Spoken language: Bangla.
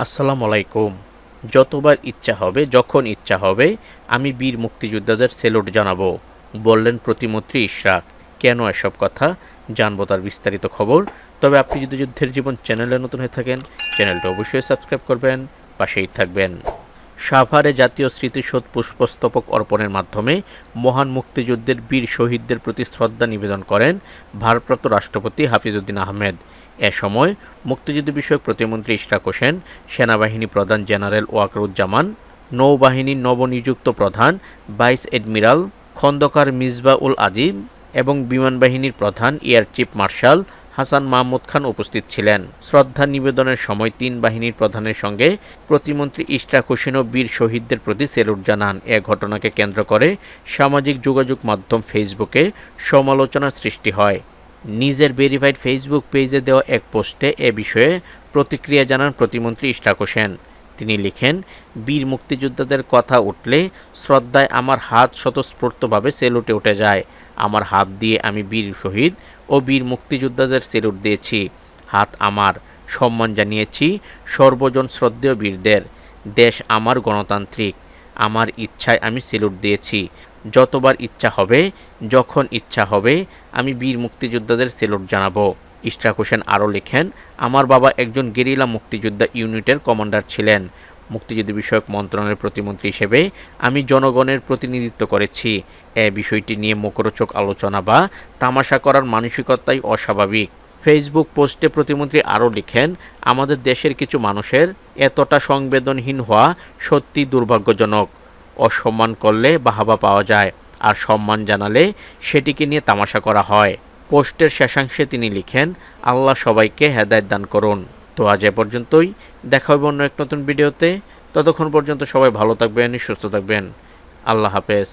আসসালামু আলাইকুম। যতবার ইচ্ছা হবে, যখন ইচ্ছা হবে আমি বীর মুক্তিযোদ্ধাদের স্যালুট জানাবো, বললেন প্রতিমন্ত্রী ইশরাক। কেন এসব কথা, জানবো তার বিস্তারিত খবর। তবে আপনি যদি যুদ্ধের জীবন চ্যানেলে নতুন হয়ে থাকেন, চ্যানেলটা অবশ্যই সাবস্ক্রাইব করবেন, পাশেই থাকবেন। সাভারে জাতীয় স্মৃতিসৌধ পুষ্পস্তবক অর্পণের মাধ্যমে মহান মুক্তিযুদ্ধের বীর শহীদদের প্রতি শ্রদ্ধা নিবেদন করেন ভারপ্রাপ্ত রাষ্ট্রপতি হাফিজউদ্দিন আহমেদ। এ সময় মুক্তিযুদ্ধ বিষয়ক প্রতিমন্ত্রী ইশরাক হোসেন, সেনাবাহিনী প্রধান জেনারেল ওয়াকারুজ্জামান, নৌবাহিনীর নবনিযুক্ত প্রধান ভাইস অ্যাডমিরাল খন্দকার মিসবাহ-উল আজিম এবং বিমানবাহিনীর প্রধান air chief marshal Hasan Mahmud Khan উপস্থিত ছিলেন। শ্রদ্ধা নিবেদনের সময় তিন বাহিনীর প্রধানের সঙ্গে প্রতিমন্ত্রী ইশরাক হোসেনও বীর শহীদদের প্রতি স্যালুট জানান। এ ঘটনাকে কেন্দ্র করে সামাজিক যোগাযোগ মাধ্যম ফেসবুকে সমালোচনার সৃষ্টি হয়। নিজের ভেরিফাইড ফেসবুক পেজে দেওয়া এক পোস্টে এ বিষয়ে প্রতিক্রিয়া জানান প্রতিমন্ত্রী ইশরাক হোসেন। তিনি লিখেন, বীর মুক্তিযোদ্ধাদের কথা উঠলে শ্রদ্ধায় আমার হাত স্বতঃস্ফূর্তভাবে সেলুটে উঠে যায়। আমার হাত দিয়ে আমি বীর শহীদ ও বীর মুক্তিযোদ্ধাদের সেলুট দিয়েছি। হাত আমার, সম্মান জানিয়েছি সর্বজন শ্রদ্ধেয় বীরদের। দেশ আমার গণতান্ত্রিক, আমার ইচ্ছায় আমি সেলুট দিয়েছি। যতবার ইচ্ছা হবে, যখন ইচ্ছা হবে আমি বীর মুক্তিযোদ্ধাদের সেলুট জানাবো। ইশরাক হোসেন আরও লেখেন, আমার বাবা একজন গেরিলা মুক্তিযোদ্ধা ইউনিটের কমান্ডার ছিলেন। মুক্তিযুদ্ধ বিষয়ক মন্ত্রণালয়ের প্রতিমন্ত্রী হিসেবে আমি জনগণের প্রতিনিধিত্ব করেছি। এ বিষয়টি নিয়ে মুখরোচক আলোচনা বা তামাশা করার মানসিকতাই অস্বাভাবিক। ফেসবুক পোস্টে প্রতিমন্ত্রী আরও লিখেন, আমাদের দেশের কিছু মানুষের এতটা সংবেদনহীন হওয়া সত্যি দুর্ভাগ্যজনক। অসম্মান করলে বাহবা পাওয়া যায়, আর সম্মান জানালে সেটিকে নিয়ে তামাশা করা হয়। পোস্টের শেষাংশে তিনি লিখেন, আল্লাহ সবাইকে হেদায়েত দান করুন। তো আজ এ পর্যন্তই, দেখা হবে অন্য এক নতুন ভিডিওতে। ততক্ষণ পর্যন্ত সবাই ভালো থাকবেন, সুস্থ থাকবেন। আল্লাহ হাফেজ।